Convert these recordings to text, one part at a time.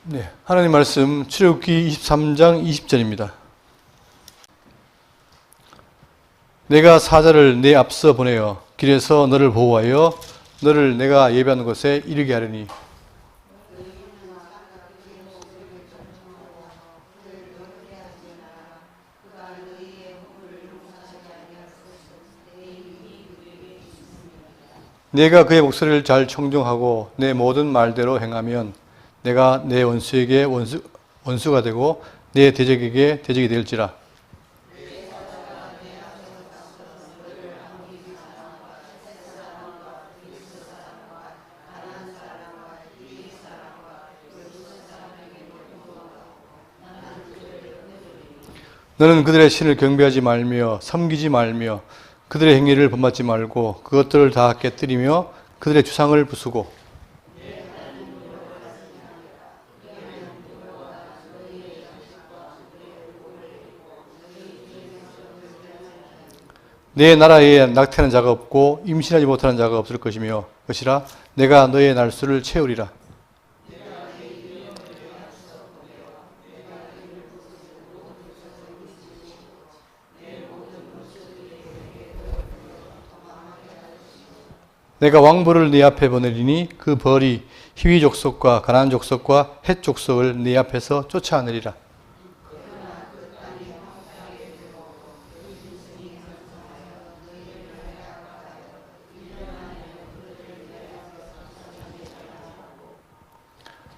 네, 하나님 말씀 출애굽기 23장 20절입니다. 내가 사자를 내 앞서 보내어 길에서 너를 보호하여 너를 내가 예배하는 곳에 이르게 하리니. 내가 그의 목소리를 잘 청종하고 내 모든 말대로 행하면 내가 내 원수에게 원수가 되고 내 대적에게 대적이 될지라. 너는 그들의 신을 경배하지 말며 섬기지 말며 그들의 행위를 본받지 말고 그것들을 다 깨뜨리며 그들의 주상을 부수고. 내 나라에 낙태하는 자가 없고 임신하지 못하는 자가 없을 것이라 내가 너의 날수를 채우리라. 내가 왕벌을 네 앞에 보내리니 그 벌이 히위 족속과 가나안 족속과 헷 족속을 네 앞에서 쫓아내리라.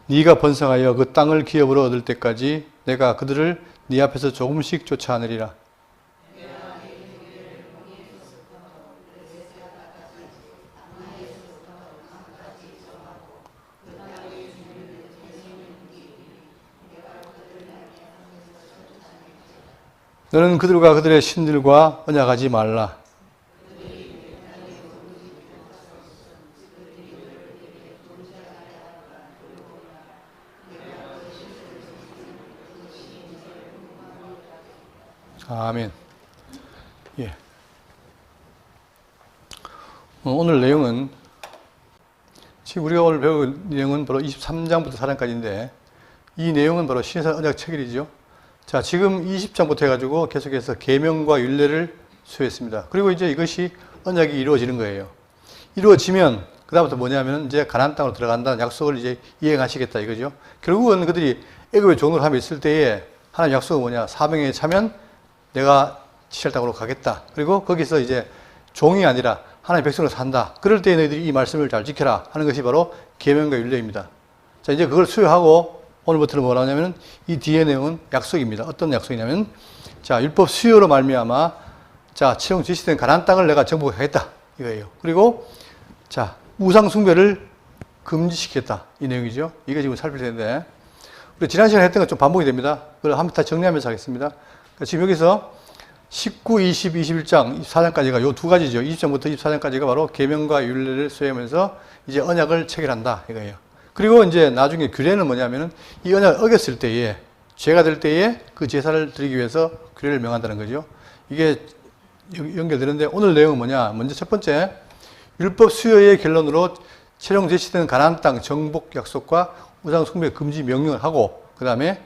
네가 번성하여 그 땅을 기업으로 얻을 때까지 내가 그들을 네 앞에서 조금씩 쫓아내리라. 너는 그들과 그들의 신들과 언약하지 말라. 아멘. 예. 오늘 내용은 지금 우리가 오늘 배울 내용은 바로 23장부터 4장까지인데 이 내용은 바로 신해산 언약 체결이죠. 자, 지금 20장부터 해가지고 계속해서 계명과 율례를 수여했습니다. 그리고 이제 이것이 언약이 이루어지는 거예요. 이루어지면 그 다음부터 뭐냐면 이제 가나안 땅으로 들어간다는 약속을 이제 이행하시겠다 이거죠. 결국은 그들이 애굽의 종으로 함에 있을 때에 하나님 약속은 뭐냐? 사명에 차면 내가 지시할 땅으로 가겠다. 그리고 거기서 이제 종이 아니라 하나님의 백성으로 산다. 그럴 때 너희들이 이 말씀을 잘 지켜라 하는 것이 바로 계명과 율례입니다. 자, 이제 그걸 수여하고 오늘부터는 뭐라 하냐면 이 뒤에 내용은 약속입니다. 어떤 약속이냐면 자, 율법 수여로 말미암아 자, 채용 지시된 가나안 땅을 내가 정복하겠다 이거예요. 그리고 자, 우상 숭배를 금지시켰다 이 내용이죠. 이게 지금 살필 텐데 우리 지난 시간에 했던 것 좀 반복이 됩니다. 그걸 한번 다 정리하면서 하겠습니다. 지금 여기서 19, 20, 21장, 24장까지가 요 두 가지죠. 20장부터 24장까지가 바로 계명과 율례를 수행하면서 이제 언약을 체결한다 이거예요. 그리고 이제 나중에 규례는 뭐냐면은 이 언약을 어겼을 때에 죄가 될 때에 그 제사를 드리기 위해서 규례를 명한다는 거죠. 이게 연결되는데 오늘 내용은 뭐냐? 먼저 첫 번째 율법 수여의 결론으로 최종 제시된 가나안 땅 정복 약속과 우상 숭배 금지 명령을 하고 그 다음에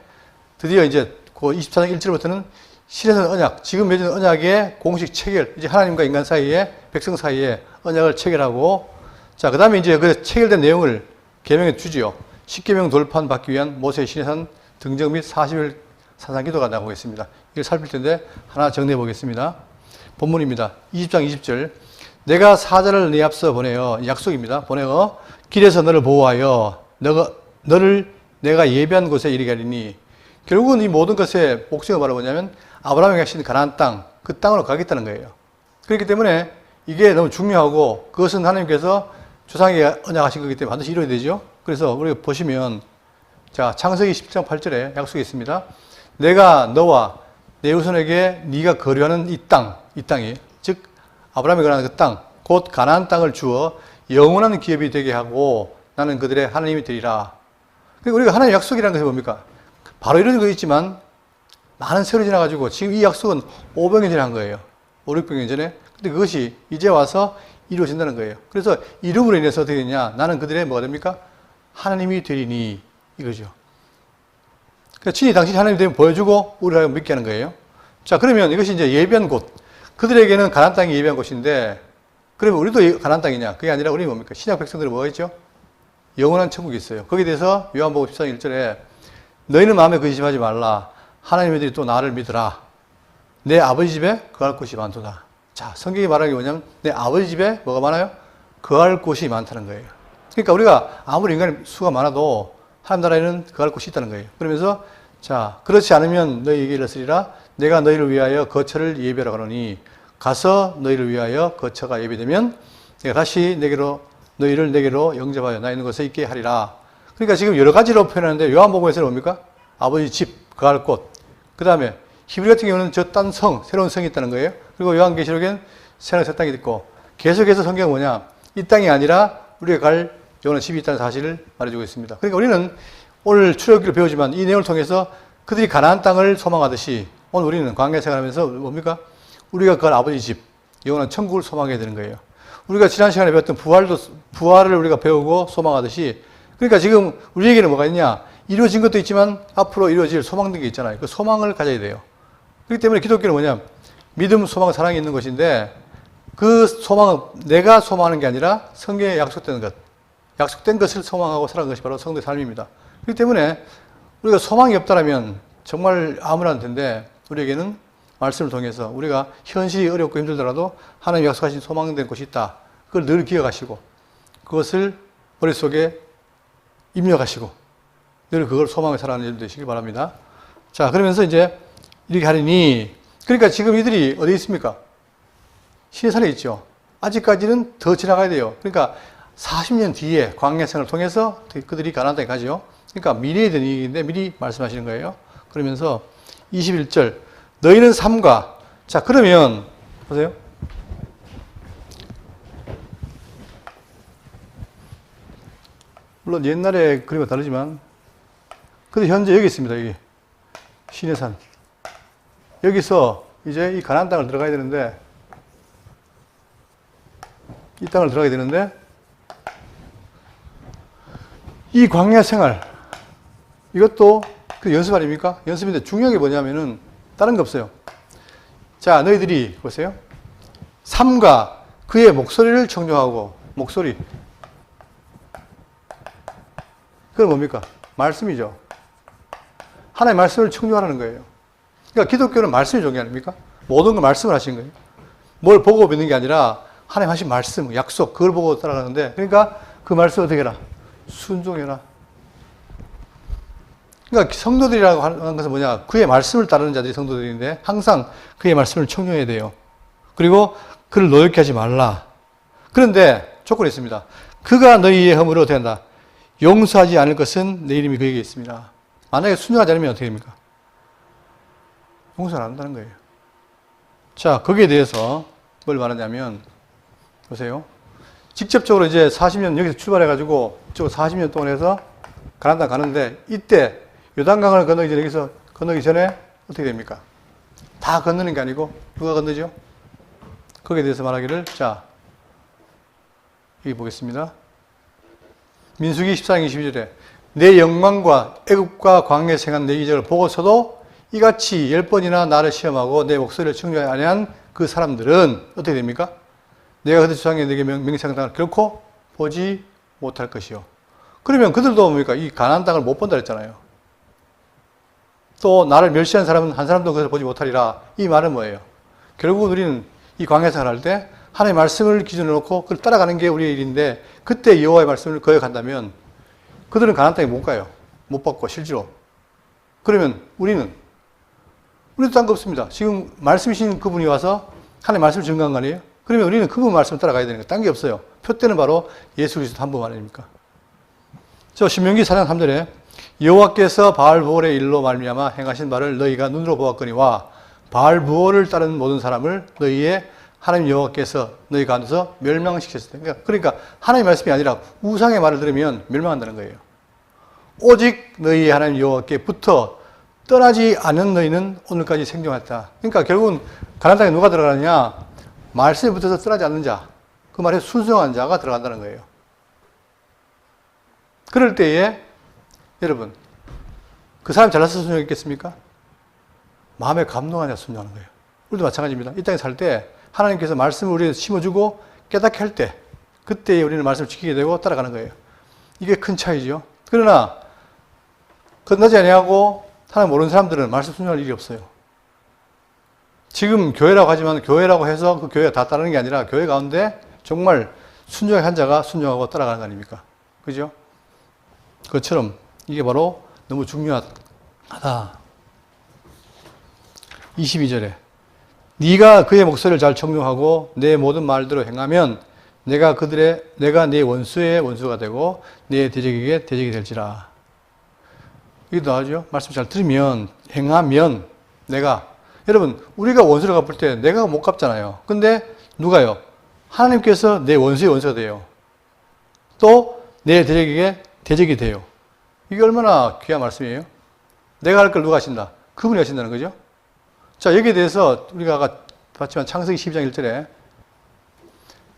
드디어 이제 그 24장 1절부터는 신해산 언약, 지금 맺은 언약의 공식 체결, 이제 하나님과 인간 사이에, 백성 사이에 언약을 체결하고, 자, 그 다음에 이제 그 체결된 내용을 계명에 주지요. 10계명 돌판 받기 위한 모세의 신해산 등정 및 40일 사상 기도가 나오겠습니다. 이걸 살필 텐데, 하나 정리해 보겠습니다. 본문입니다. 20장 20절. 내가 사자를 네 앞서 보내어, 약속입니다. 보내어, 길에서 너를 보호하여, 너를 내가 예배한 곳에 이르게 하리니, 결국은 이 모든 것의 목적은 바로 뭐냐면 아브라함에게 하신 가나안 땅, 그 땅으로 가겠다는 거예요. 그렇기 때문에 이게 너무 중요하고 그것은 하나님께서 조상에게 언약하신 거기 때문에 반드시 이루어야 되죠. 그래서 우리가 보시면 자, 창세기 10장 8절에 약속이 있습니다. 내가 너와 내 후손에게 네가 거류하는 이 땅이 즉 아브라함에 관한 그 땅, 곧 가나안 땅을 주어 영원한 기업이 되게 하고 나는 그들의 하나님이 되리라. 그러니까 우리가 하나님의 약속이라는 것이 뭡니까? 바로 이런 거 있지만 많은 세월이 지나가지고 지금 이 약속은 500년 전에 한 거예요. 5, 600년 전에. 근데 그것이 이제 와서 이루어진다는 거예요. 그래서 이름으로 인해서 어떻게 되냐? 나는 그들의 뭐가 됩니까? 하나님이 되리니 이거죠. 그러니까 친히 당신이 하나님이 되면 보여주고 우리가 믿게 하는 거예요. 자, 그러면 이것이 이제 예비한 곳. 그들에게는 가나안 땅이 예비한 곳인데, 그러면 우리도 가나안 땅이냐? 그게 아니라 우리 뭡니까? 신약 백성들은 뭐가 있죠? 영원한 천국이 있어요. 거기에 대해서 요한복음 14장 1절에 너희는 마음에 근심하지 말라. 하나님의 들이 또 나를 믿으라. 내 아버지 집에 거할 곳이 많도다. 자, 성경이 말하는 게 뭐냐면 내 아버지 집에 뭐가 많아요? 거할 곳이 많다는 거예요. 그러니까 우리가 아무리 인간의 수가 많아도 하나님 나라에는 거할 곳이 있다는 거예요. 그러면서 자, 그렇지 않으면 너희에게 이르시리라. 내가 너희를 위하여 거처를 예비하라 하노니 가서 너희를 위하여 거처가 예비되면 내가 다시 너희를 내게로 영접하여 나 있는 곳에 있게 하리라. 그러니까 지금 여러 가지로 표현하는데 요한복음에서는 뭡니까? 아버지 집, 거할 곳. 그 다음에 히브리 같은 경우는 저 딴 성, 새로운 성이 있다는 거예요. 그리고 요한계시록엔 새로운 새 땅이 있고 계속해서 성경은 뭐냐? 이 땅이 아니라 우리가 갈 영원한 집이 있다는 사실을 말해주고 있습니다. 그러니까 우리는 오늘 출애굽기를 배우지만 이 내용을 통해서 그들이 가나안 땅을 소망하듯이 오늘 우리는 광야 생활하면서 뭡니까? 우리가 그 아버지 집, 영원한 천국을 소망해야 되는 거예요. 우리가 지난 시간에 배웠던 부활을 우리가 배우고 소망하듯이 그러니까 지금 우리에게는 뭐가 있냐? 이루어진 것도 있지만 앞으로 이루어질 소망된 게 있잖아요. 그 소망을 가져야 돼요. 그렇기 때문에 기독교는 뭐냐? 믿음, 소망, 사랑이 있는 것인데 그 소망은 내가 소망하는 게 아니라 성경에 약속된 것. 약속된 것을 소망하고 살아가는 것이 바로 성도의 삶입니다. 그렇기 때문에 우리가 소망이 없다면 정말 아무나 할 텐데 우리에게는 말씀을 통해서 우리가 현실이 어렵고 힘들더라도 하나님 약속하신 소망된 곳이 있다. 그걸 늘 기억하시고 그것을 머릿속에 입력하시고 늘 그걸 소망을 살아가는 일 되시길 바랍니다. 자, 그러면서 이제 이렇게 하리니 그러니까 지금 이들이 어디에 있습니까? 시내산에 있죠. 아직까지는 더 지나가야 돼요. 그러니까 40년 뒤에 광야 생활을 통해서 그들이 가나안 땅에 가죠. 그러니까 미래에 대한 얘기인데 미리 말씀하시는 거예요. 그러면서 21절 너희는 삼가 자 그러면 보세요. 물론 옛날에 그림과 다르지만 근데 현재 여기 있습니다. 여기 시내산 여기서 이제 이 가나안 땅을 들어가야 되는데 이 땅을 들어가야 되는데 이 광야 생활 이것도 그 연습 아닙니까? 연습인데 중요한 게 뭐냐면은 다른 거 없어요. 자, 너희들이 보세요. 삼가 그의 목소리를 청종하고 목소리 그건 뭡니까? 말씀이죠. 하나님의 말씀을 청종하라는 거예요. 그러니까 기독교는 말씀이 중요 아닙니까? 모든 걸 말씀을 하신 거예요. 뭘 보고 믿는 게 아니라 하나님 하신 말씀, 약속 그걸 보고 따라가는데 그러니까 그 말씀 어떻게 해라? 순종해라. 그러니까 성도들이라고 하는 것은 뭐냐? 그의 말씀을 따르는 자들이 성도들인데 항상 그의 말씀을 청종해야 돼요. 그리고 그를 노엽게 하지 말라. 그런데 조건이 있습니다. 그가 너희의 허물을 어떻게 한다? 용서하지 않을 것은 내 이름이 그에게 있습니다. 만약에 순종하지 않으면 어떻게 됩니까? 용서를 안 한다는 거예요. 자, 거기에 대해서 뭘 말하냐면 보세요. 직접적으로 이제 40년 여기서 출발해가지고 저 40년 동안 해서 가나안 땅 가는데 이때 요단강을 건너기 전에 여기서 건너기 전에 어떻게 됩니까? 다 건너는 게 아니고 누가 건너죠? 거기에 대해서 말하기를 자 여기 보겠습니다. 민수기 14장 22절에 내 영광과 애굽과 광야에 생한 내 이적을 보고서도 이같이 10번이나 나를 시험하고 내 목소리를 청종하지 아니한 그 사람들은 어떻게 됩니까? 내가 그들 조상에 내게 맹세한 땅을 결코 보지 못할 것이요. 그러면 그들도 뭡니까? 이 가나안 땅을 못 본다 그랬잖아요. 또 나를 멸시한 사람은 한 사람도 그것을 보지 못하리라. 이 말은 뭐예요? 결국 우리는 이 광야 생활할 때 하나님의 말씀을 기준으로 놓고 그걸 따라가는 게 우리의 일인데 그때 여호와의 말씀을 거역한다면 그들은 가나안 땅에 못 가요. 못 받고 실제로. 그러면 우리도 딴 거 없습니다. 지금 말씀이신 그분이 와서 하나님의 말씀을 증거한 거 아니에요? 그러면 우리는 그분 말씀을 따라가야 되는 거예요. 딴 게 없어요. 표대는 바로 예수 그리스도 한 분 아닙니까? 저 신명기 4장 3절에 여호와께서 바알부올의 일로 말미암아 행하신 바를 너희가 눈으로 보았거니와 바알부올을 따르는 모든 사람을 너희의 하나님 여호와께서 너희 가운데서 멸망시켰을 때 그러니까 하나님의 말씀이 아니라 우상의 말을 들으면 멸망한다는 거예요. 오직 너희의 하나님 여호와께 붙어 떠나지 않은 너희는 오늘까지 생존했다. 그러니까 결국은 가나안 땅에 누가 들어가느냐? 말씀에 붙어서 떠나지 않는 자, 그 말에 순종한 자가 들어간다는 거예요. 그럴 때에 여러분 그 사람이 잘나서 순종했겠습니까? 마음에 감동하냐 순종하는 거예요. 우리도 마찬가지입니다. 이 땅에 살 때 하나님께서 말씀을 우리에게 심어주고 깨닫게 할 때 그때 우리는 말씀을 지키게 되고 따라가는 거예요. 이게 큰 차이죠. 그러나 끝나지 아니하고 하나님 모르는 사람들은 말씀 순종할 일이 없어요. 지금 교회라고 하지만 교회라고 해서 그 교회가 다 따르는 게 아니라 교회 가운데 정말 순종의 한 자가 순종하고 따라가는 거 아닙니까? 그죠? 그것처럼 이게 바로 너무 중요하다. 22절에 네가 그의 목소리를 잘 청종하고 내 모든 말대로 행하면 내가 네 원수의 원수가 되고 네 대적에게 대적이 될지라. 이게 나오죠? 말씀 잘 들으면 행하면 여러분 우리가 원수를 갚을 때 내가 못 갚잖아요. 근데 누가요? 하나님께서 내 원수의 원수가 돼요. 또 내 대적에게 대적이 돼요. 이게 얼마나 귀한 말씀이에요? 내가 할 걸 누가 하신다? 그분이 하신다는 거죠. 자, 여기에 대해서 우리가 아까 봤지만 창세기 12장 1절에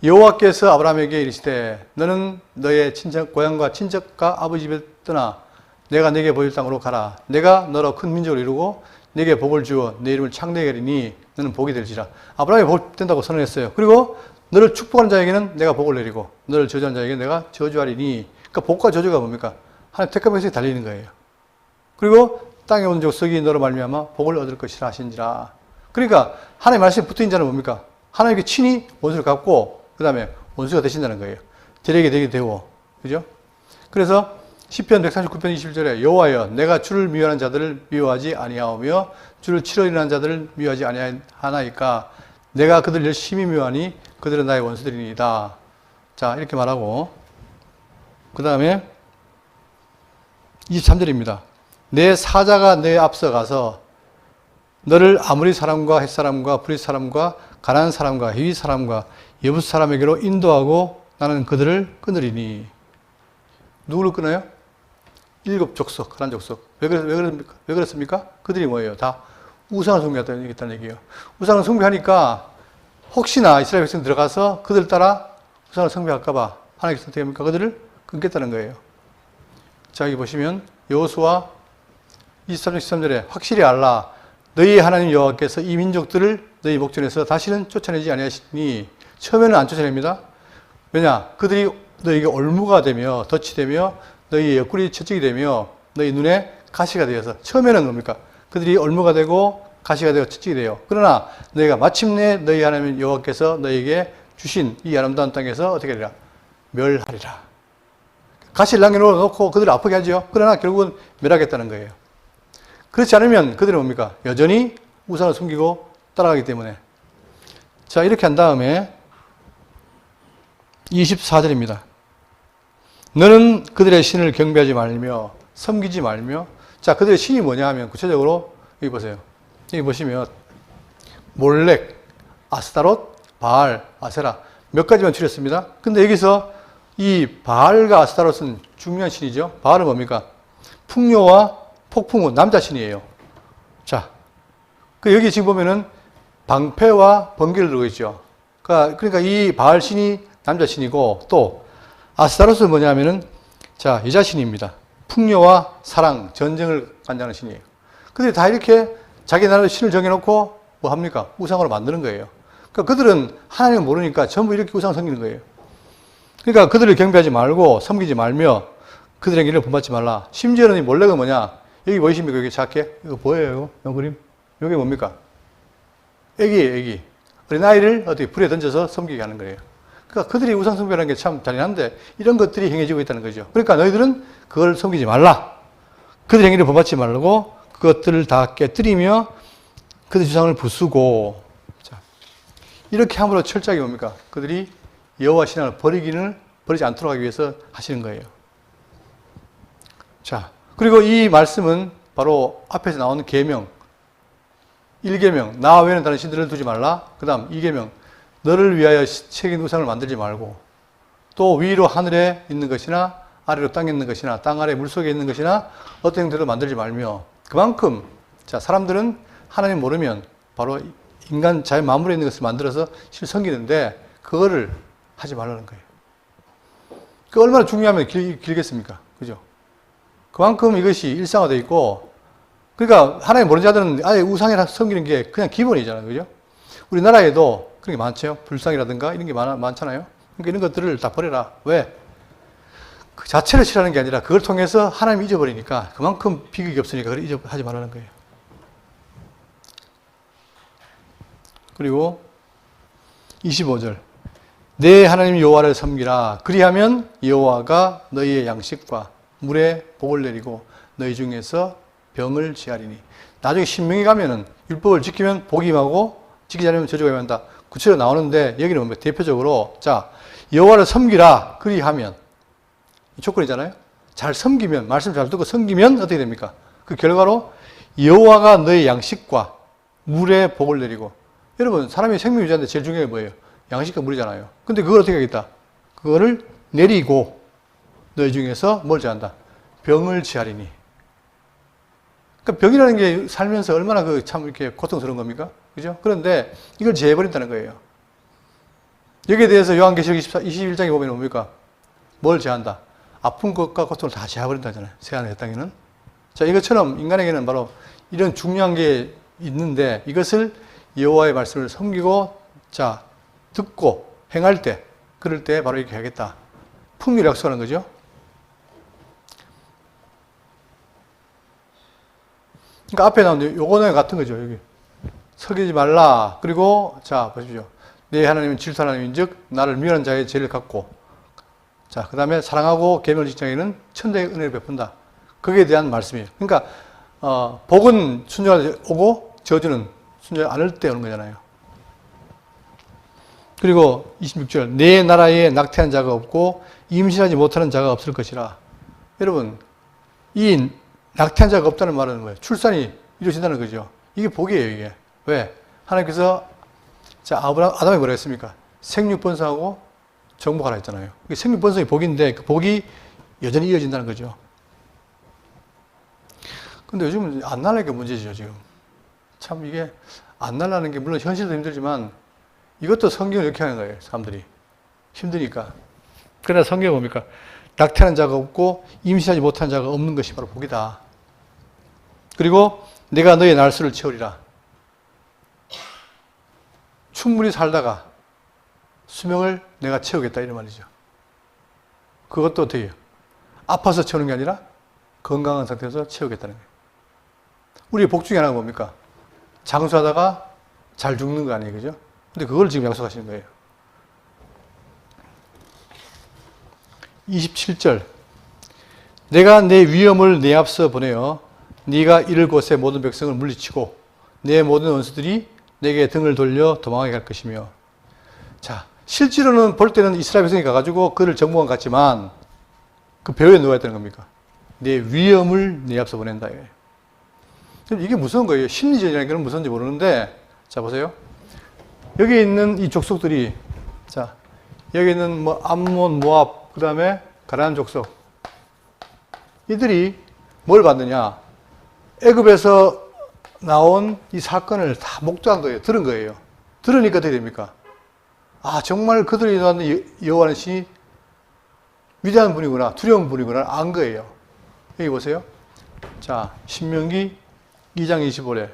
여호와께서 아브라함에게 이르시되 너는 너의 고향과 친척과 아버지 집에 떠나 내가 네게 보일 땅으로 가라. 내가 너로 큰 민족을 이루고 네게 복을 주어 네 이름을 창대하게 하리니 너는 복이 될지라. 아브라함이 복 된다고 선언했어요. 그리고 너를 축복하는 자에게는 내가 복을 내리고 너를 저주하는 자에게는 내가 저주하리니. 그러니까 복과 저주가 뭡니까? 하나님 택한 백성이 달리는 거예요. 그리고 땅에 온 족속이 너로 말미암아 복을 얻을 것이라 하신지라. 그러니까 하나님 말씀에 붙어있는 자는 뭡니까? 하나님께 친히 원수를 갚고 그 다음에 원수가 되신다는 거예요. 대적이 되게 되고. 그죠? 그래서 시편 139편 21절에 여호와여 내가 주를 미워하는 자들을 미워하지 아니하오며 주를 치러 일하는 자들을 미워하지 아니하나이까 내가 그들을 열심히 미워하니 그들은 나의 원수들이니이다. 자, 이렇게 말하고 그 다음에 23절입니다. 내 사자가 내 앞서 가서 너를 아모리 사람과 헷 사람과 브릿 사람과 가나안 사람과 히위 사람과 여부스 사람에게로 인도하고 나는 그들을 끊으리니. 누구를 끊어요? 7 족속, 가나안 족속. 왜 그랬습니까? 그들이 뭐예요? 다 우상을 숭배했다는 얘기예요. 우상을 숭배하니까 혹시나 이스라엘 백성 들어가서 그들 따라 우상을 숭배할까봐 하나님께서 어떻게 합니까? 그들을 끊겠다는 거예요. 자, 여기 보시면 여호수아 23장 13절에 확실히 알라. 너희 하나님 여호와께서 이 민족들을 너희 목전에서 다시는 쫓아내지 아니하시니. 처음에는 안 쫓아냅니다. 왜냐? 그들이 너희에게 올무가 되며 덫이 되며 너희 옆구리 채찍이 되며 너희 눈에 가시가 되어서. 처음에는 뭡니까? 그들이 올무가 되고 가시가 되고 채찍이 돼요. 그러나 너희가 마침내 너희 하나님 여호와께서 너희에게 주신 이 아름다운 땅에서 어떻게 하리라? 멸하리라. 가시를 남겨놓고 그들을 아프게 하죠. 그러나 결국은 멸하겠다는 거예요. 그렇지 않으면 그들은 뭡니까? 여전히 우상을 숨기고 따라가기 때문에. 자, 이렇게 한 다음에 24절입니다. 너는 그들의 신을 경배하지 말며 섬기지 말며. 자, 그들의 신이 뭐냐 하면 구체적으로 여기 보세요. 여기 보시면 몰렉, 아스타롯, 바알, 아세라 몇 가지만 추렸습니다. 근데 여기서 이 바알과 아스타롯은 중요한 신이죠. 바알은 뭡니까? 풍요와 폭풍은 남자 신이에요. 자, 여기 지금 보면은 방패와 번개를 들고 있죠. 그러니까 이 바알 신이 남자 신이고 또 아스타롯은 뭐냐면은 자, 여자 신입니다. 풍요와 사랑, 전쟁을 관장하는 신이에요. 근데 다 이렇게 자기 나라의 신을 정해놓고 뭐 합니까? 우상으로 만드는 거예요. 그러니까 그들은 하나님을 모르니까 전부 이렇게 우상을 섬기는 거예요. 그러니까 그들을 경배하지 말고 섬기지 말며 그들에게 일을 본받지 말라. 심지어는 이 몰렉은 뭐냐? 여기 보이십니까? 여기 작게? 이거 보여요? 이 그림? 이게 뭡니까? 애기예요, 애기. 어린아이를 어떻게 불에 던져서 섬기게 하는 거예요. 그러니까 그들이 우상 숭배라는 게 참 잔인한데 이런 것들이 행해지고 있다는 거죠. 그러니까 너희들은 그걸 섬기지 말라. 그들 행위를 본받지 말고 그것들을 다 깨뜨리며 그들 주상을 부수고. 자, 이렇게 함으로 철저하게 뭡니까? 그들이 여호와 신앙을 버리지 않도록 하기 위해서 하시는 거예요. 자, 그리고 이 말씀은 바로 앞에서 나오는 계명, 1계명, 나 외에는 다른 신들을 두지 말라. 그 다음 2계명, 너를 위하여 새긴 우상을 만들지 말고, 또 위로 하늘에 있는 것이나 아래로 땅에 있는 것이나 땅 아래 물속에 있는 것이나 어떤 형태로 만들지 말며. 그만큼 자, 사람들은 하나님 모르면 바로 인간 자연 만물에 있는 것을 만들어서 실 섬기는데 그거를 하지 말라는 거예요. 그 얼마나 중요하면 길겠습니까? 그죠? 그만큼 이것이 일상화되어 있고 그러니까 하나님 모르는 자들은 아예 우상이라 섬기는 게 그냥 기본이잖아요. 그죠? 우리나라에도 그런 게 많죠. 불상이라든가 이런 게 많잖아요. 그러니까 이런 것들을 다 버려라. 왜? 그 자체를 싫어하는 게 아니라 그걸 통해서 하나님이 잊어버리니까 그만큼 비극이 없으니까 그걸 하지 말라는 거예요. 그리고 25절. 내 하나님 여호와를 섬기라. 그리하면 여호와가 너희의 양식과 물에 복을 내리고 너희 중에서 병을 지하리니. 나중에 신명기 가면은 율법을 지키면 복이 임하고 지키지 않으면 저주가 임한다. 구체적으로 나오는데 여기는 뭡니까? 대표적으로 자 여호와를 섬기라. 그리하면 이 조건이잖아요. 잘 섬기면 말씀 잘 듣고 섬기면 어떻게 됩니까? 그 결과로 여호와가 너희 양식과 물에 복을 내리고. 여러분 사람이 생명 유지하는데 제일 중요한 게 뭐예요? 양식과 물이잖아요. 근데 그걸 어떻게 하겠다? 그거를 내리고 너희 중에서 뭘 제한다? 병을 지하리니. 그러니까 병이라는 게 살면서 얼마나 그 참 이렇게 고통스러운 겁니까? 그죠? 그런데 이걸 제해버린다는 거예요. 여기에 대해서 요한계시록 21장에 보면 뭡니까? 뭘 제한다? 아픈 것과 고통을 다 제해버린다잖아요. 새하늘의 땅에는. 자, 이것처럼 인간에게는 바로 이런 중요한 게 있는데 이것을 여호와의 말씀을 섬기고 자, 듣고 행할 때 그럴 때 바로 이렇게 하겠다. 풍요를 약속하는 거죠. 그러니까 앞에 나오는 요거는 같은 거죠. 여기 속이지 말라. 그리고 자 보십시오. 내 하나님은 질투 하나님인즉 나를 미워하는 자의 죄를 갚고 자 그 다음에 사랑하고 계명을 지키는 자에게는 천대의 은혜를 베푼다. 거기에 대한 말씀이에요. 그러니까 복은 순종하지 오고 저주는 순종하지 않을 때 오는 거잖아요. 그리고 26절 내 나라에 낙태한 자가 없고 임신하지 못하는 자가 없을 것이라. 여러분 이 낙태한 자가 없다는 말은 뭐예요? 출산이 이루어진다는 거죠. 이게 복이에요, 이게. 왜? 하나님께서, 자, 아담이 뭐라 했습니까? 생육번성하고 정복하라 했잖아요. 생육번성이 복인데, 그 복이 여전히 이어진다는 거죠. 근데 요즘은 안 날라는 게 문제죠, 지금. 참 이게, 안 날라는 게 물론 현실도 힘들지만, 이것도 성경을 이렇게 하는 거예요, 사람들이. 힘드니까. 그러나 성경이 뭡니까? 낙태하는 자가 없고 임신하지 못한 자가 없는 것이 바로 복이다. 그리고 내가 너의 날수를 채우리라. 충분히 살다가 수명을 내가 채우겠다 이런 말이죠. 그것도 어떻게 해요? 아파서 채우는 게 아니라 건강한 상태에서 채우겠다는 거예요. 우리의 복 중에 하나가 뭡니까? 장수하다가 잘 죽는 거 아니에요, 그죠? 근데 그걸 지금 약속하시는 거예요. 27절 내가 내 위엄을 내 앞서 보내어 네가 이를 곳의 모든 백성을 물리치고 내 모든 원수들이 내게 등을 돌려 도망하게 할 것이며. 자, 실제로는 볼 때는 이스라엘 백성이 가가지고 그를 정복한 것 같지만 그 배후에 누가 있다는 겁니까? 내 위엄을 내 앞서 보낸다. 이게 무서운 거예요. 심리전이라는 게 무서운지 모르는데 자 보세요. 여기 있는 이 족속들이 자 여기 있는 뭐 암몬, 모압, 그 다음에 가나안 족속 이들이 뭘 받느냐? 애굽에서 나온 이 사건을 다 목도한 거예요. 들은 거예요. 들으니까 어떻게 됩니까? 아 정말 그들이 나왔는 여호와는 신이 위대한 분이구나, 두려운 분이구나 안 거예요. 여기 보세요. 자 신명기 2장 25절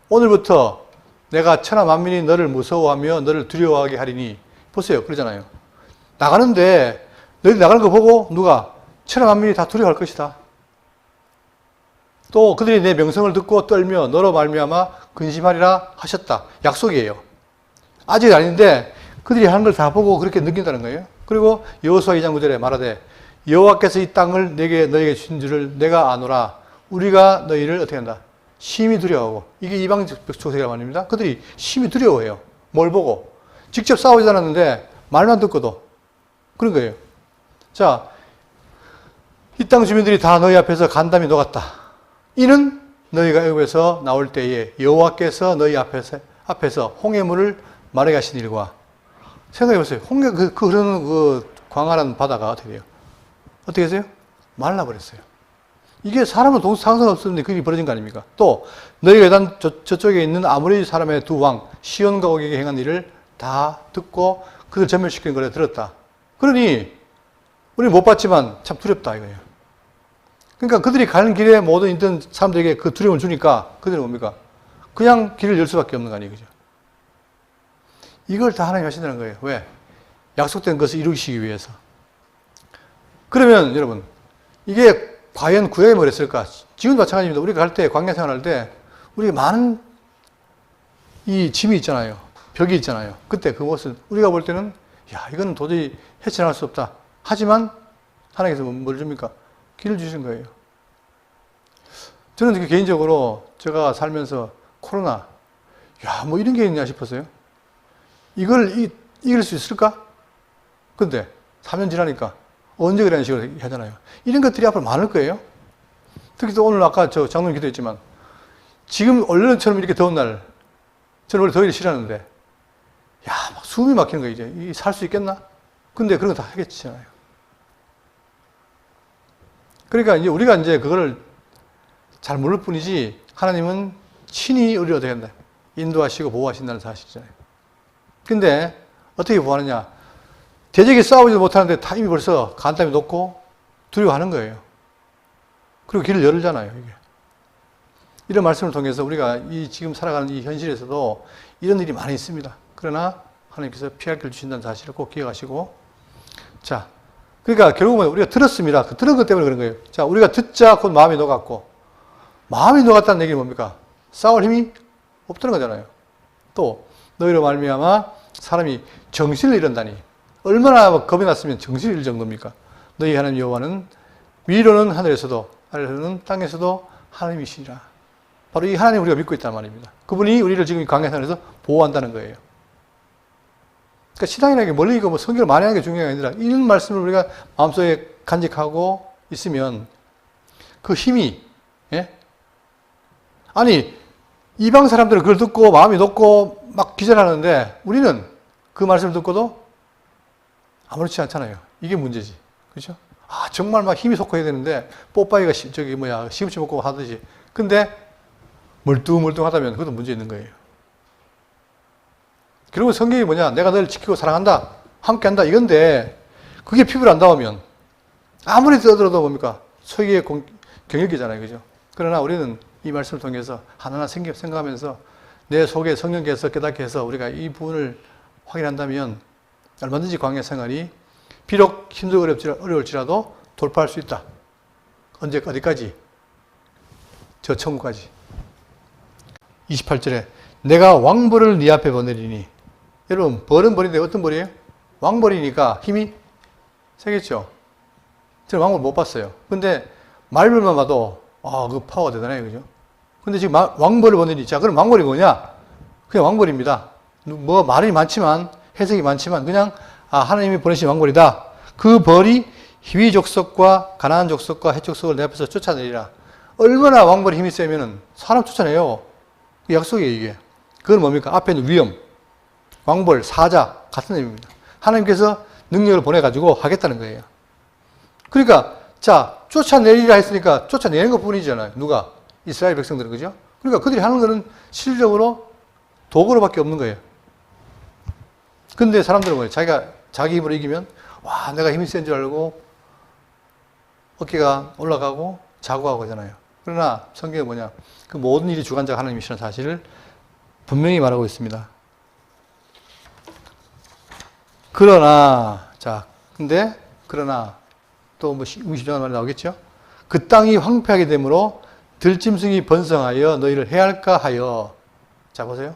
오늘부터 내가 천하 만민이 너를 무서워하며 너를 두려워하게 하리니. 보세요. 그러잖아요. 나가는데 너희들 나가는 거 보고 누가? 천하 만민이 다 두려워할 것이다. 또 그들이 내 명성을 듣고 떨며 너로 말미암아 근심하리라 하셨다. 약속이에요. 아직 아닌데 그들이 하는 걸 다 보고 그렇게 느낀다는 거예요. 그리고 여호수아 2장 9절에 말하되 여호와께서 이 땅을 너에게 주신 줄을 내가 아노라. 우리가 너희를 어떻게 한다? 심히 두려워하고. 이게 이방 족속이란 말입니다. 그들이 심히 두려워해요. 뭘 보고? 직접 싸우지 않았는데 말만 듣고도 그런 거예요. 자, 이 땅 주민들이 다 너희 앞에서 간담이 녹았다. 이는 너희가 애굽에서 나올 때에 여호와께서 너희 앞에서 홍해물을 마르게 하신 일과. 생각해 보세요. 홍해 그 흐르는 그 광활한 바다가 어떻게 돼요? 어떻게 했어요? 말라버렸어요. 이게 사람은 상상 없었는데 그게 벌어진 거 아닙니까? 또 너희가 일단 저쪽에 있는 아모리 사람의 두 왕 시온과 오게게 행한 일을 다 듣고 그들 전멸시키는 걸 들었다. 그러니 우리는 못 봤지만 참 두렵다 이거예요. 그러니까 그들이 가는 길에 모든 있던 사람들에게 그 두려움을 주니까 그들은 뭡니까? 그냥 길을 열 수밖에 없는 거 아니에요. 그죠? 이걸 다 하나님 하신다는 거예요. 왜? 약속된 것을 이루시기 위해서. 그러면 여러분, 이게 과연 구약에 뭐랬을까? 지금도 마찬가지입니다. 우리가 갈 때, 광야 생활할 때, 우리가 많은 이 짐이 있잖아요. 벽이 있잖아요. 그때 그것은 우리가 볼 때는, 야, 이건 도저히 헤쳐나갈 수 없다. 하지만, 하나님께서 뭘 줍니까? 길을 주신 거예요. 저는 개인적으로 제가 살면서 코로나, 야, 뭐 이런 게 있냐 싶었어요. 이걸 이길 수 있을까? 근데 3년 지나니까 언제 그런 식으로 하잖아요. 이런 것들이 앞으로 많을 거예요. 특히 또 오늘 아까 저 장로님 기도했지만 지금 얼른처럼 이렇게 더운 날 저는 원래 더위를 싫어하는데 야, 막 숨이 막히는 거예요. 이제 살 수 있겠나? 근데 그런 거 다 하겠잖아요. 그러니까 이제 우리가 이제 그거를 잘 모를 뿐이지 하나님은 친히 우리를 어떻게 한다? 인도하시고 보호하신다는 사실이잖아요. 근데 어떻게 보호하느냐? 대적이 싸우지 못하는데 다 이미 벌써 간담이 높고 두려워하는 거예요. 그리고 길을 열잖아요, 이게. 이런 말씀을 통해서 우리가 이 지금 살아가는 이 현실에서도 이런 일이 많이 있습니다. 그러나 하나님께서 피할 길을 주신다는 사실을 꼭 기억하시고. 자, 그러니까 결국은 우리가 들었습니다. 그 들은 것 때문에 그런 거예요. 자, 우리가 듣자 곧 마음이 녹았고, 마음이 녹았다는 얘기는 뭡니까? 싸울 힘이 없다는 거잖아요. 또 너희로 말미암아 사람이 정신을 잃은다니. 얼마나 겁이 났으면 정신을 잃을 정도입니까? 너희 하나님 여호와는 위로는 하늘에서도 아래로는 땅에서도 하나님이시라. 바로 이 하나님 우리가 믿고 있단 말입니다. 그분이 우리를 지금 광야산에서 보호한다는 거예요. 그러니까 신앙이라는 게 멀리 있고 뭐 성경을 많이 하는 게 중요한 게 아니라 이런 말씀을 우리가 마음속에 간직하고 있으면 그 힘이, 예? 아니, 이방 사람들은 그걸 듣고 마음이 높고 막 기절하는데 우리는 그 말씀을 듣고도 아무렇지 않잖아요. 이게 문제지. 그렇죠? 아, 정말 막 힘이 솟고 해야 되는데 뽀빠이가 시금치 먹고 하듯이. 근데 멀뚱멀뚱하다면 그것도 문제 있는 거예요. 결국 성경이 뭐냐? 내가 너를 지키고 사랑한다. 함께한다. 이건데 그게 피부로 안 닿으면 아무리 떠들어도 뭡니까? 소유의 경역이잖아요. 그죠? 그러나 우리는 이 말씀을 통해서 하나하나 생각하면서 내 속에 성령께서 깨닫게 해서 우리가 이 부분을 확인한다면 얼마든지 광야 생활이 비록 힘들고 어려울지라도 돌파할 수 있다. 언제, 어디까지? 저 천국까지. 28절에 내가 왕벌을 네 앞에 보내리니. 여러분, 벌은 벌인데 어떤 벌이에요? 왕벌이니까 힘이 세겠죠. 저는 왕벌 못 봤어요. 근데 말벌만 봐도 그 파워가 대단해요. 그죠? 근데 지금 왕벌을 보내니. 자, 그럼 왕벌이 뭐냐? 그냥 왕벌입니다. 뭐 말이 많지만 해석이 많지만 그냥 하나님이 보내신 왕벌이다. 그 벌이 히위 족속과 가나안 족속과 헷 족속을 내 앞에서 쫓아내리라. 얼마나 왕벌이 힘이 세면은 사람 쫓아내요. 그 약속이에요, 이게. 그건 뭡니까? 앞에 있는 위험, 왕벌, 사자 같은 의미입니다. 하나님께서 능력을 보내가지고 하겠다는 거예요. 그러니까 자, 쫓아내리라 했으니까 쫓아내는 것 뿐이잖아요. 누가? 이스라엘 백성들은. 그죠? 그러니까 그들이 하는 거는 실질적으로 도구로밖에 없는 거예요. 근데 사람들은 뭐예요? 자기 힘으로 이기면 와, 내가 힘이 센 줄 알고 어깨가 올라가고 자고하고 하잖아요. 그러나 성경은 뭐냐? 그 모든 일이 주관자가 하나님이시라는 사실을 분명히 말하고 있습니다. 그러나 또 뭐 의심장한 말이 나오겠죠? 그 땅이 황폐하게 되므로 들짐승이 번성하여 너희를 해할까 하여. 자, 보세요.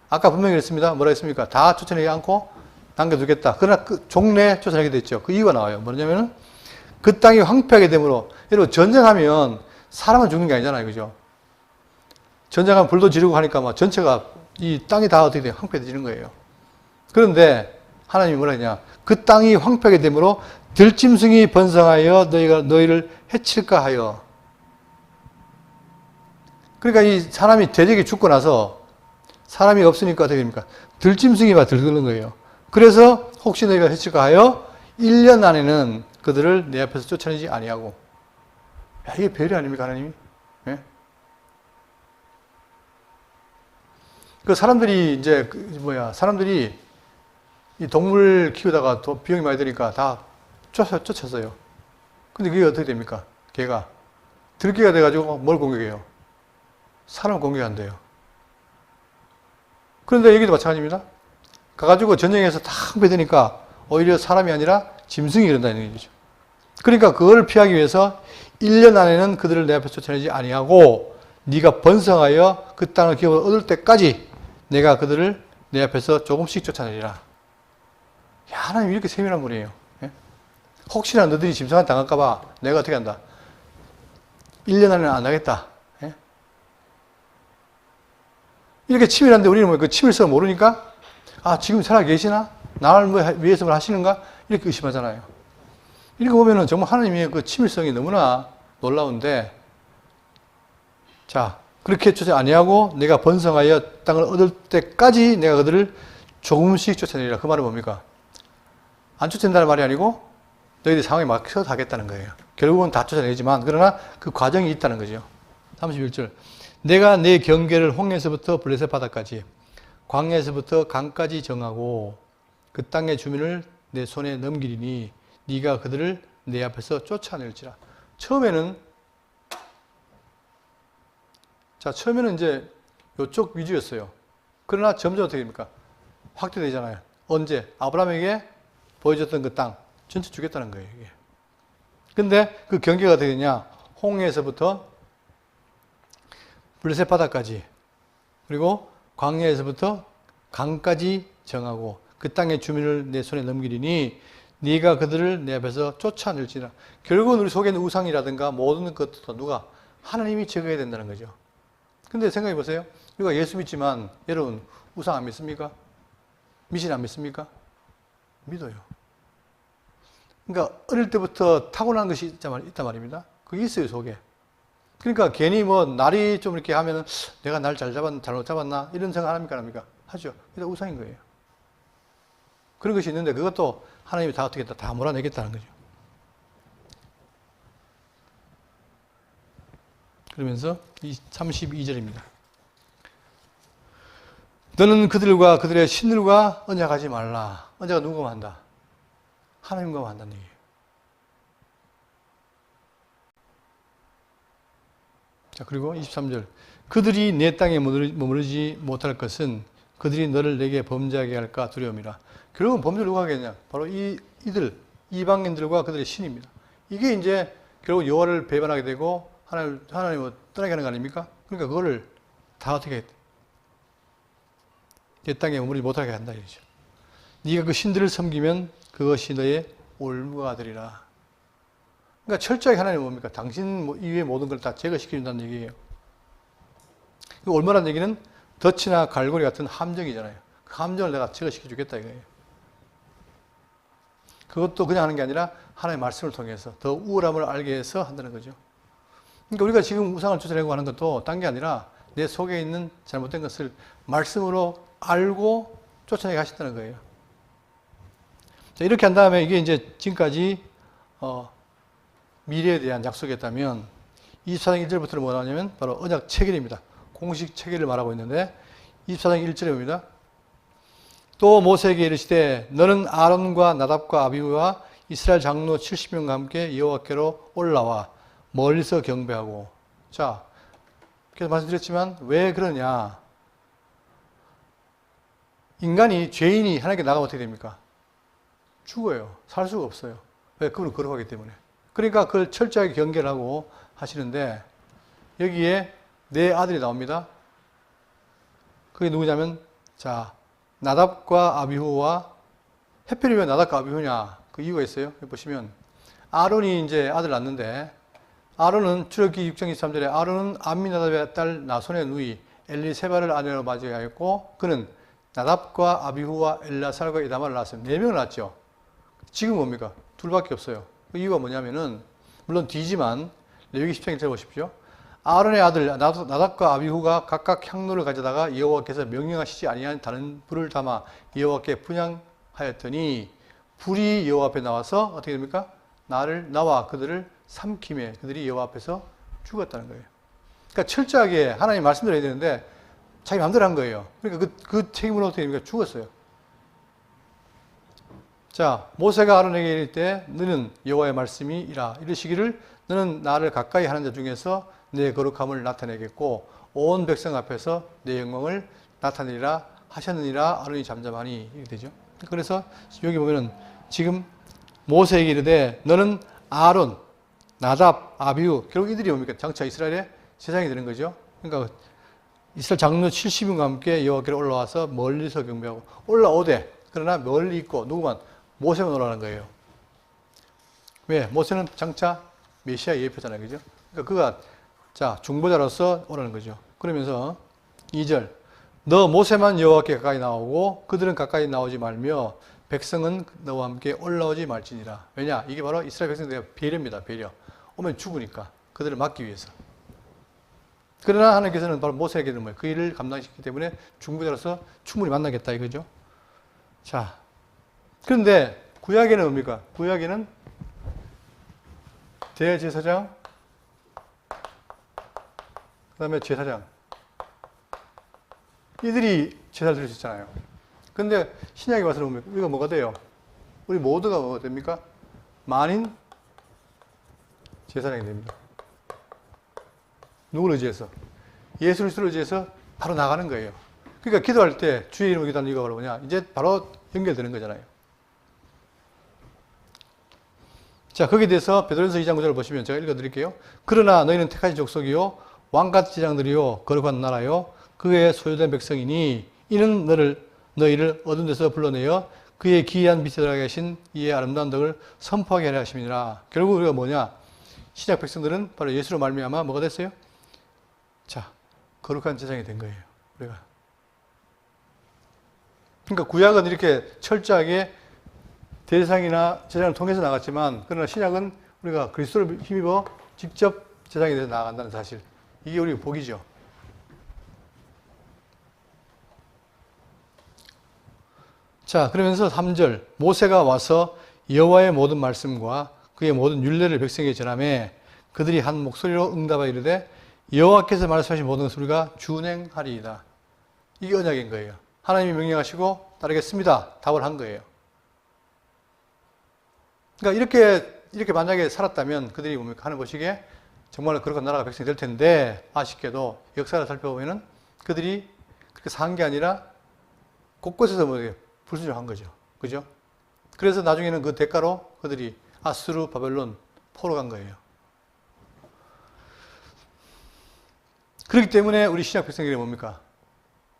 아까 분명히 그랬습니다. 뭐라 했습니까? 다 쫓아내지 않고 남겨두겠다. 그러나 그 종래 쫓아내게 됐죠. 그 이유가 나와요. 뭐냐면은 그 땅이 황폐하게 되므로. 여러분, 전쟁하면 사람은 죽는 게 아니잖아요. 그죠? 전쟁하면 불도 지르고 하니까 막 전체가 이 땅이 다 어떻게 돼요? 황폐해지는 거예요. 그런데 하나님이 뭐라 했냐? 그 땅이 황폐하게 되므로 들짐승이 번성하여 너희를 해칠까 하여. 그러니까 이 사람이 대적이 죽고 나서 사람이 없으니까 어떻게 됩니까? 들짐승이 막 들끓는 거예요. 그래서 혹시 너희가 해칠까 하여 1년 안에는 그들을 내 앞에서 쫓아내지 아니하고. 야, 이게 배려 아닙니까, 하나님이? 예? 사람들이 사람들이 이 동물 키우다가 비용이 많이 드니까 다 쫓았어요. 근데 그게 어떻게 됩니까? 걔가 들기가 돼가지고 뭘 공격해요? 사람을 공격한대요. 그런데 여기도 마찬가지입니다. 가가지고 전쟁에서 다 항배되니까 오히려 사람이 아니라 짐승이 이런다는 얘기죠. 그러니까 그걸 피하기 위해서 1년 안에는 그들을 내 앞에서 쫓아내지 아니하고 네가 번성하여 그 땅을 기업을 얻을 때까지 내가 그들을 내 앞에서 조금씩 쫓아내리라. 야, 하나님 이렇게 세밀한 분이에요. 예? 혹시나 너들이 짐승한테 당할까봐 내가 어떻게 한다? 1년 안에는 안 하겠다. 예? 이렇게 치밀한데 우리는 뭐 그 치밀성을 모르니까 아, 지금 살아 계시나? 나를 뭐 위해서 뭘 하시는가? 이렇게 의심하잖아요. 이렇게 보면은 정말 하나님의 그 치밀성이 너무나 놀라운데, 자, 그렇게 쫓아 아니하고 내가 번성하여 땅을 얻을 때까지 내가 그들을 조금씩 쫓아내리라. 그 말은 뭡니까? 안 쫓아낸다는 말이 아니고 너희들 상황에 맞춰서 하겠다는 거예요. 결국은 다 쫓아내지만 그러나 그 과정이 있다는 거죠. 31절. 내가 내 경계를 홍해에서부터 블레셋 바다까지 광야에서부터 강까지 정하고 그 땅의 주민을 내 손에 넘기리니 네가 그들을 내 앞에서 쫓아낼지라. 처음에는 이제 이쪽 위주였어요. 그러나 점점 어떻게 됩니까? 확대되잖아요. 언제? 아브라함에게 보여줬던 그 땅 전체 주겠다는 거예요, 이게. 근데 그 경계가 어떻게 되냐? 홍해에서부터 블레셋 바다까지 그리고 광야에서부터 강까지 정하고 그 땅의 주민을 내 손에 넘기리니 네가 그들을 내 앞에서 쫓아낼지라. 결국은 우리 속에 있는 우상이라든가 모든 것도 누가? 하나님이 제거해야 된다는 거죠. 근데 생각해 보세요. 우리가 예수 믿지만 여러분 우상 안 믿습니까? 미신 안 믿습니까? 믿어요. 그러니까 어릴 때부터 타고난 것이 있단 말입니다. 그게 있어요, 속에. 그러니까 괜히 뭐 날이 좀 이렇게 하면은 내가 날 잘못 잡았나? 이런 생각 합니까? 안 합니까? 하죠. 그게 우상인 거예요. 그런 것이 있는데 그것도 하나님이 다 어떻게 다 몰아내겠다는 거죠. 그러면서 32절입니다. 너는 그들과 그들의 신들과 언약하지 말라. 언약은 누구만 한다? 하나님과만 한다는 얘기예요. 자, 그리고 23절. 그들이 내 땅에 머무르지 못할 것은 그들이 너를 내게 범죄하게 할까 두려움이라. 결국은 범죄를 누가 하겠냐? 바로 이들, 이방인들과 그들의 신입니다. 이게 이제 결국 여호와를 배반하게 되고 하나님을 떠나게 하는 거 아닙니까? 그러니까 그거를 다 어떻게 내 땅에 머무르지 못하게 한다 이거죠. 네가 그 신들을 섬기면 그것이 너의 올무가 되리라. 그러니까 철저하게 하나님은 뭡니까? 당신 이외의 모든 걸 다 제거시켜준다는 얘기예요. 그 올무라는 얘기는 덫이나 갈고리 같은 함정이잖아요. 그 함정을 내가 제거시켜주겠다 이거예요. 그것도 그냥 하는 게 아니라 하나님의 말씀을 통해서 더 우월함을 알게 해서 한다는 거죠. 그러니까 우리가 지금 우상을 쫓아내고 하는 것도 딴 게 아니라 내 속에 있는 잘못된 것을 말씀으로 알고 쫓아내게 하신다는 거예요. 자, 이렇게 한 다음에 이게 이제 지금까지 미래에 대한 약속이었다면 24장 1절부터는 뭐가 나오냐면 바로 언약 체결입니다. 공식 체결을 말하고 있는데 24장 1절에 봅니다. 또 모세에게 이르시되 너는 아론과 나답과 아비후와 이스라엘 장로 70명과 함께 여호와께로 올라와 멀리서 경배하고. 자, 계속 말씀드렸지만 왜 그러냐? 인간이 죄인이 하나님께 나가면 어떻게 됩니까? 죽어요. 살 수가 없어요. 왜? 그분은 거룩하기 때문에. 그러니까 그걸 철저하게 경계를 하고 하시는데 여기에 네 아들이 나옵니다. 그게 누구냐면 자 나답과 아비후와 해필이 왜 나답과 아비후냐? 그 이유가 있어요. 여기 보시면 아론이 이제 아들 낳는데 아론은 출애굽기 6장 23절에 아론은 암미나답의 딸 나손의 누이 엘리세바를 아내로 맞이하였고 그는 나답과 아비후와 엘라살과 이다말을 낳았어요. 4명을 낳았죠. 지금 뭡니까? 둘밖에 없어요. 그 이유가 뭐냐면은 물론 뒤지만 레위기 10장 1절 보십시오. 아론의 아들 나답과 아비후가 각각 향로를 가져다가 여호와께서 명령하시지 아니한 다른 불을 담아 여호와께 분향하였더니 불이 여호와 앞에 나와서 어떻게 됩니까? 나와 그들을 삼킴에 그들이 여호와 앞에서 죽었다는 거예요. 그러니까 철저하게 하나님 말씀드려야 되는데 자기 마음대로 한 거예요. 그러니까 그 책임으로 어떻게 됩니까? 죽었어요. 자, 모세가 아론에게 이를 때 너는 여호와의 말씀이라 이르시기를 너는 나를 가까이 하는 자 중에서 내 거룩함을 나타내겠고 온 백성 앞에서 내 영광을 나타내리라 하셨느니라. 아론이 잠잠하니. 이렇게 되죠. 그래서 여기 보면은 지금 모세에게 이르되 너는 아론, 나답, 아비후, 결국 이들이 뭡니까? 장차 이스라엘의 제사장이 되는 거죠. 그러니까 이스라엘 장로 70인과 함께 여호와께로 올라와서 멀리서 경배하고 올라오되 그러나 멀리 있고 누구만? 모세만 오라는 거예요. 왜? 모세는 장차 메시아 예표잖아요. 그죠? 그러니까 그가 자 중보자로서 오라는 거죠. 그러면서 2절 너 모세만 여호와께 가까이 나오고 그들은 가까이 나오지 말며 백성은 너와 함께 올라오지 말지니라. 왜냐? 이게 바로 이스라엘 백성들의 배려입니다. 배려. 오면 죽으니까 그들을 막기 위해서. 그러나 하나님께서는 바로 모세에게는 뭐예요? 그 일을 감당시키기 때문에 중보자로서 충분히 만나겠다 이거죠. 자, 그런데 구약에는 뭡니까? 구약에는 대제사장, 그 다음에 제사장. 이들이 제사를 드릴 수 있잖아요. 근데 신약에 와서 보면 우리가 뭐가 돼요? 우리 모두가 뭐가 됩니까? 만인 제사장이 됩니다. 누구를 의지해서? 예수 그리스도를 의지해서 바로 나가는 거예요. 그러니까 기도할 때 주의 이름으로 기도하는 이유가 바로 뭐냐? 이제 바로 연결되는 거잖아요. 자, 거기에 대해서 베드로전서 2장 9절을 보시면 제가 읽어드릴게요. 그러나 너희는 택하신 족속이요 왕같은 제장들이요 거룩한 나라요 그의 소유된 백성이니 이는 너희를 어두운 데서 불러내어 그의 기이한 빛에 들어가 계신 이의 아름다운 덕을 선포하게 하려 하심이니라. 결국 우리가 뭐냐? 신약 백성들은 바로 예수로 말미암아 뭐가 됐어요? 자, 거룩한 제장이 된 거예요. 우리가. 그러니까 구약은 이렇게 철저하게 대상이나 제장을 통해서 나갔지만 그러나 신약은 우리가 그리스도를 힘입어 직접 제장이 돼서 나아간다는 사실. 이게 우리 복이죠. 자, 그러면서 3절 모세가 와서 여호와의 모든 말씀과 그의 모든 율례를 백성에게 전하매 그들이 한 목소리로 응답하여 이르되 여호와께서 말씀하신 모든 것을 우리가 준행하리이다. 이게 언약인 거예요. 하나님이 명령하시고 따르겠습니다. 답을 한 거예요. 그러니까 이렇게 만약에 살았다면 그들이 뭡니까? 하는 보시기에 정말 거룩한 나라가 백성이 될 텐데 아쉽게도 역사를 살펴보면은 그들이 그렇게 산 게 아니라 곳곳에서 불순종한 거죠. 그죠? 그래서 나중에는 그 대가로 그들이 아수르, 바벨론 포로 간 거예요. 그렇기 때문에 우리 신약 백성에게 뭡니까?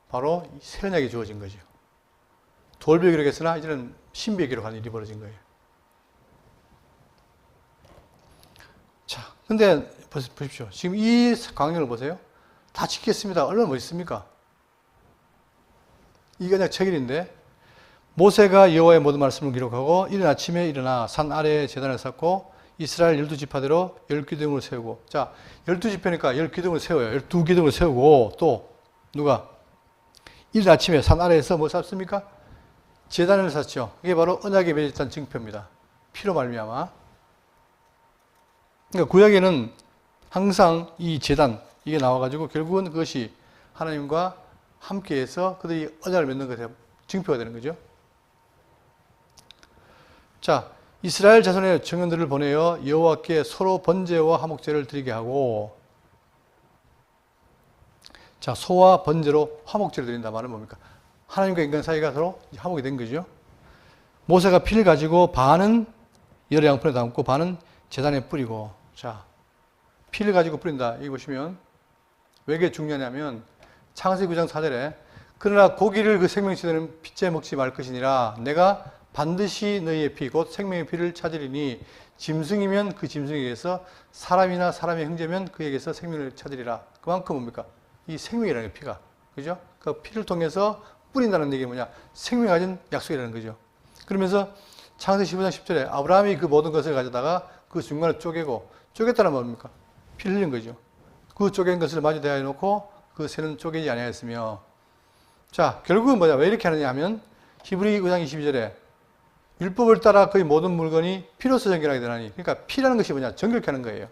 바로 새 언약이 주어진 거죠. 돌별 기록했으나 이제는 신비의 기록하는 일이 벌어진 거예요. 자, 근데 보십시오. 지금 이 강령을 보세요. 다 지키겠습니다. 얼마나 멋있습니까? 이게 그냥 책일인데 모세가 여호와의 모든 말씀을 기록하고 이른 아침에 일어나 산 아래에 제단을 쌓고 이스라엘 12지파대로 10기둥을 세우고 자 12지파니까 10기둥을 세워요. 12기둥을 세우고 또 누가 이른 아침에 산 아래에서 뭐 쌓습니까? 제단을 쌓죠. 이게 바로 언약에 맺었다는 증표입니다. 피로 말미암아. 그러니까 구약에는 항상 이 제단 이게 나와가지고 결국은 그것이 하나님과 함께해서 그들이 언약을 맺는 것에 증표가 되는 거죠. 자, 이스라엘 자손의 청년들을 보내어 여호와께 서로 번제와 화목제를 드리게 하고 자, 소와 번제로 화목제를 드린다 말은 뭡니까? 하나님과 인간 사이가 서로 화목이 된 거죠. 모세가 피를 가지고 반은 여러 양푼에 담고 반은 제단에 뿌리고 자, 피를 가지고 뿌린다. 여기 보시면 왜 이게 중요하냐면 창세기 9장 4절에 그러나 고기를 그 생명치되는 핏째 먹지 말 것이니라 내가 반드시 너희의 피 곧 생명의 피를 찾으리니 짐승이면 그 짐승에게서 사람이나 사람의 형제면 그에게서 생명을 찾으리라. 그만큼 뭡니까? 이 생명이라는 피가 그죠? 그 피를 통해서 뿌린다는 얘기가 뭐냐? 생명이 가진 약속이라는 거죠. 그러면서 창세기 15장 10절에 아브라함이 그 모든 것을 가져다가 그 중간을 쪼갰다는 뭡니까? 피를 흘린 거죠. 그 쪼갠 것을 마주 대하여 놓고 그 새는 쪼개지 아니하였으며 자 결국은 뭐냐? 왜 이렇게 하느냐 하면 히브리 9장 22절에 율법을 따라 거의 모든 물건이 피로서 정결하게 되나니 그러니까 피라는 것이 뭐냐? 정결케 하는 거예요.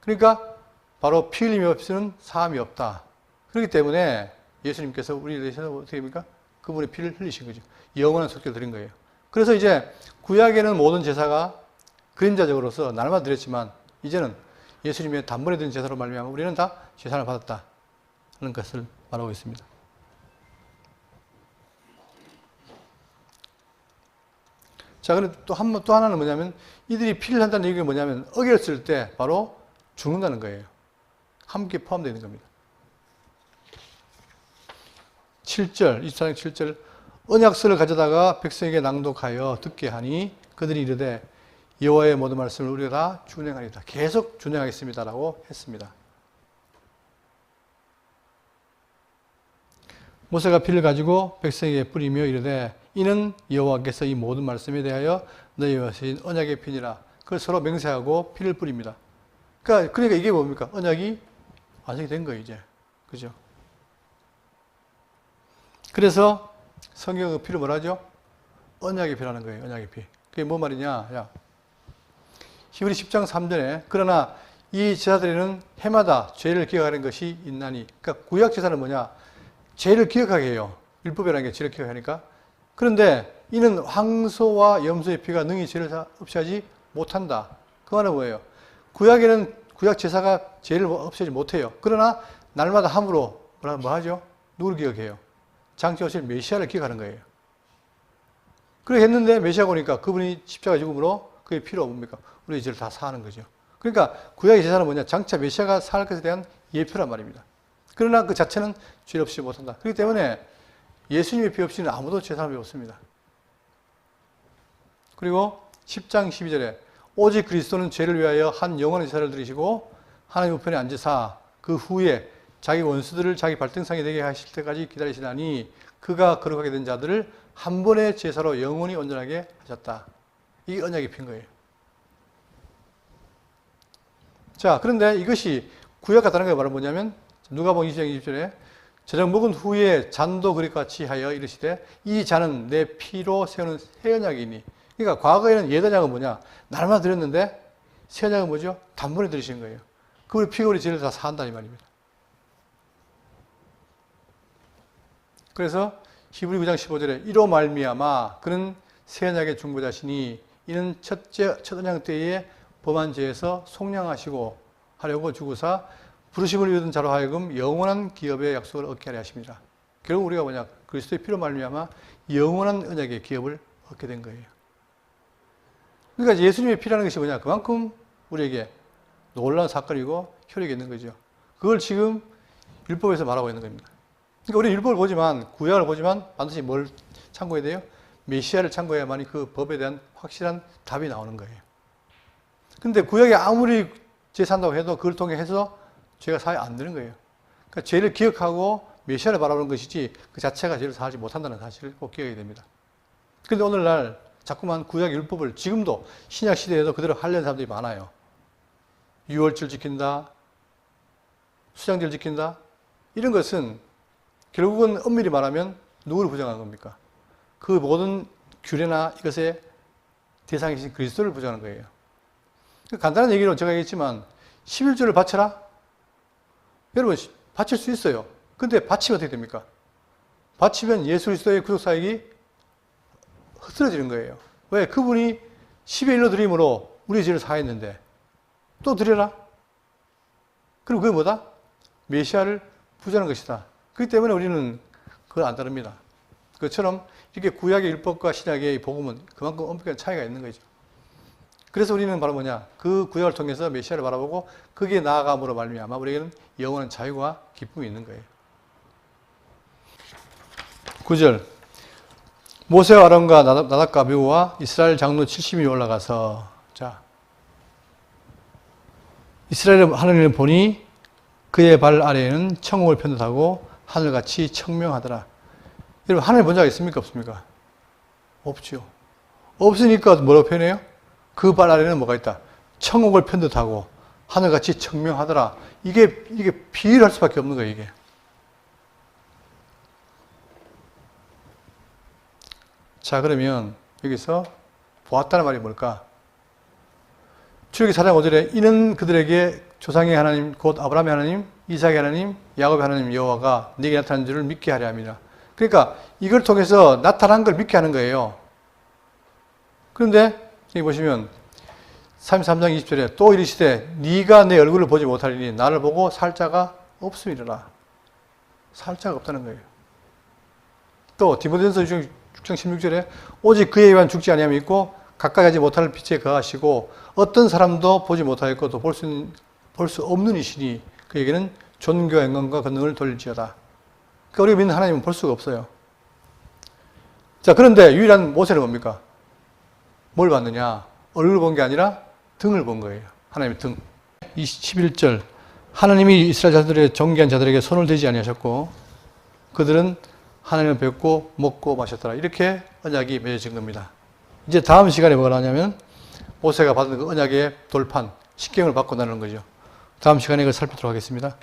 그러니까 바로 피 흘림이 없이는 사함이 없다. 그렇기 때문에 예수님께서 우리를 위해서 어떻게 됩니까? 그분의 피를 흘리신 거죠. 영원한 속죄를 드린 거예요. 그래서 이제 구약에는 모든 제사가 그림자적으로서 날마다 드렸지만 이제는 예수님의 단번에 드린 제사로 말미암아 우리는 다 제사를 받았다 하는 것을 말하고 있습니다. 자, 그런데 또 하나는 뭐냐면 이들이 피를 한다는 얘기가 뭐냐면 어겼을 때 바로 죽는다는 거예요. 함께 포함되어 있는 겁니다. 7절, 24장 7절 언약서를 가져다가 백성에게 낭독하여 듣게 하니 그들이 이르되 여호와의 모든 말씀을 우리가 다 준행하리다. 계속 준행하겠습니다라고 했습니다. 모세가 피를 가지고 백성에게 뿌리며 이르되 이는 여호와께서 이 모든 말씀에 대하여 너희와 하신 언약의 피니라. 그걸 서로 맹세하고 피를 뿌립니다. 그러니까 이게 뭡니까? 언약이 완성이 된 거예요, 이제. 그죠? 그래서 성경의 피를 뭐라 하죠? 언약의 피라는 거예요, 언약의 피. 그게 뭐 말이냐? 야. 히브리 10장 3절에 그러나 이 제사드리는 해마다 죄를 기억하는 것이 있나니. 그러니까 구약 제사는 뭐냐? 죄를 기억하게 해요. 율법이라는 게 죄를 기억하니까. 그런데 이는 황소와 염소의 피가 능히 죄를 없이 하지 못한다. 그 말은 뭐예요? 구약에는 구약 제사가 죄를 없애지 못해요. 그러나 날마다 함으로 뭐 하죠? 누구를 기억해요? 장차 오실 메시아를 기억하는 거예요. 그렇게 했는데 메시아가 오니까 그분이 십자가 죽음으로 그게 필요 뭡니까? 우리 죄를 다 사하는 거죠. 그러니까 구약의 제사는 뭐냐? 장차 메시아가 살 것에 대한 예표란 말입니다. 그러나 그 자체는 죄 없이 못한다. 그렇기 때문에 예수님의 피 없이는 아무도 제사함이 없습니다. 그리고 10장 12절에 오직 그리스도는 죄를 위하여 한 영원한 제사를 드리시고 하나님 우편에 앉으사 그 후에 자기 원수들을 자기 발등상이 되게 하실 때까지 기다리시다니 그가 거룩하게 된 자들을 한 번의 제사로 영원히 온전하게 하셨다. 이게 언약의 피인 거예요. 자, 그런데 이것이 구약 같다는 게 바로 뭐냐면 누가복음 20장 20절에 저녁 먹은 후에 잔도 그릇같이 하여 이르시되 이 잔은 내 피로 세우는 새 언약이니. 그러니까 과거에는 옛 언약은 뭐냐? 날마다 드렸는데 새 언약은 뭐죠? 단번에 드리신 거예요. 그걸 피가 우리 죄를 다 사한다 이 말입니다. 그래서 히브리 9장 15절에 이로 말미암아 그는 새 언약의 중보자시니 이는 첫 언약 때에 범한 죄에서 속량하시고 하려고 주구사 부르심을 이루던 자로 하여금 영원한 기업의 약속을 얻게 하려 하십니다. 결국 우리가 뭐냐? 그리스도의 피로 말미암아 영원한 언약의 기업을 얻게 된 거예요. 그러니까 예수님의 피라는 것이 뭐냐? 그만큼 우리에게 놀라운 사건이고 효력이 있는 거죠. 그걸 지금 율법에서 말하고 있는 겁니다. 그러니까 우리 율법을 보지만, 구약을 보지만 반드시 뭘 참고해야 돼요? 메시아를 참고해야만이 그 법에 대한 확실한 답이 나오는 거예요. 근데 구약에 아무리 제사한다고 해도 그걸 통해 해서 죄가 사해 안 되는 거예요. 그러니까 죄를 기억하고 메시아를 바라보는 것이지 그 자체가 죄를 사하지 못한다는 사실을 꼭 기억해야 됩니다. 그런데 오늘날 자꾸만 구약 율법을 지금도 신약 시대에도 그대로 하려는 사람들이 많아요. 유월절 지킨다, 수장절 지킨다. 이런 것은 결국은 엄밀히 말하면 누구를 부정한 겁니까? 그 모든 규례나 이것의 대상이신 그리스도를 부정하는 거예요. 간단한 얘기로 제가 얘기했지만 11조를 바쳐라? 여러분 바칠 수 있어요. 근데 바치면 어떻게 됩니까? 바치면 예수 그리스도의 구속사역이 흐트러지는 거예요. 왜? 그분이 10의 1로 드림으로 우리의 죄를 사했는데 또 드려라? 그럼 그게 뭐다? 메시아를 부정하는 것이다. 그렇기 때문에 우리는 그걸 안 따릅니다. 그것처럼 이렇게 구약의 율법과 신약의 복음은 그만큼 엄격한 차이가 있는 거죠. 그래서 우리는 바로 뭐냐? 그 구약을 통해서 메시아를 바라보고 거기에 나아감으로 말미암아 우리에게는 영원한 자유와 기쁨이 있는 거예요. 9절 모세와 아론과 나답과 아비후와 이스라엘 장로 70명이 올라가서 자 이스라엘 하나님을 보니 그의 발 아래에는 천국을 편듯하고 하늘같이 청명하더라. 여러분 하늘 본 자가 있습니까? 없습니까? 없죠. 없으니까 뭐라고 표현해요? 그 발 아래는 뭐가 있다? 천국을 편듯하고 하늘같이 청명하더라. 이게 비유를 할 수밖에 없는 거예요, 이게. 자, 그러면 여기서 보았다는 말이 뭘까? 출애굽기 4장 5절에 이는 그들에게 조상의 하나님 곧 아브라함의 하나님, 이삭의 하나님, 야곱의 하나님 여호와가 네게 나타난 줄을 믿게 하려 함이라. 그러니까 이걸 통해서 나타난 걸 믿게 하는 거예요. 그런데 여기 보시면 33장 20절에 또 이르시되 네가 내 얼굴을 보지 못하리니 나를 보고 살 자가 없음이라. 살 자가 없다는 거예요. 또 디모데전서 6장 16절에 오직 그에 의한 죽지 아니함이 있고 가까이 하지 못할 빛에 거하시고 어떤 사람도 보지 못하였고 또 볼 수 없는 이시니 그에게는 존귀와 영광과 권능을 돌릴지어다. 그러니까 우리가 믿는 하나님은 볼 수가 없어요. 자, 그런데 유일한 모세는 뭡니까? 뭘 봤느냐? 얼굴을 본 게 아니라 등을 본 거예요. 하나님의 등. 11절 하나님이 이스라엘 자들의 정귀한 자들에게 손을 대지 아니하셨고 그들은 하나님을 뵙고 먹고 마셨더라. 이렇게 언약이 맺어진 겁니다. 이제 다음 시간에 뭐가 나냐면 모세가 받은 그 언약의 돌판, 십계명을 받고 나누는 거죠. 다음 시간에 그걸 살피도록 하겠습니다.